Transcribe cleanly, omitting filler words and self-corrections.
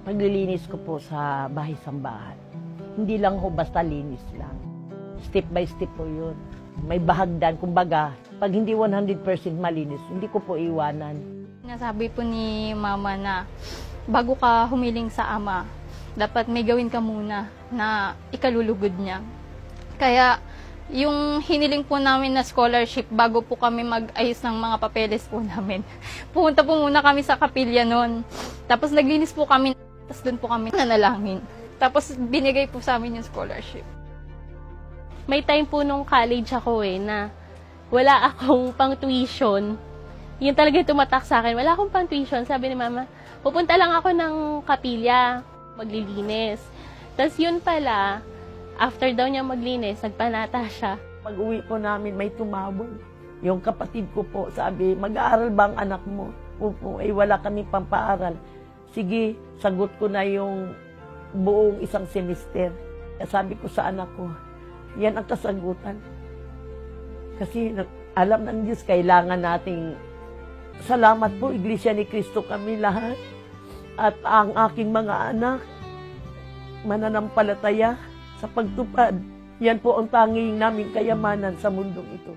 Paglilinis ko po sa bahay-sambahan, hindi lang ho basta linis lang. Step by step po yun. May bahagdan, kumbaga, pag hindi 100% malinis, hindi ko po iwanan. Nasabi po ni Mama na bago ka humiling sa Ama, dapat may gawin ka muna na ikalulugod niya. Kaya yung hiniling po namin na scholarship bago po kami mag-ayos ng mga papeles po namin. Pumunta po muna kami sa kapilya noon. Tapos naglinis po kami, tapos doon po kami nanalangin. Tapos binigay po sa amin yung scholarship. May time po nung college ako na wala akong pang tuition. Yun talaga yung tumatak sa akin. Wala akong pang tuition. Sabi ni Mama, pupunta lang ako ng kapilya, maglilinis. Tapos yun pala, after daw niya maglinis, nagpanata siya. Pag-uwi po namin, may tumawag. Yung kapatid ko po, sabi, mag-aaral ba ang anak mo? Opo, wala kami pampaaral. Sige, sagot ko na yung buong isang semester. Sabi ko sa anak ko, yan ang kasagutan. Kasi alam ng Diyos, kailangan nating salamat po, Iglesia ni Cristo kami lahat. At ang aking mga anak, mananampalataya sa pagtupad. Yan po ang tanging naming kayamanan sa mundong ito.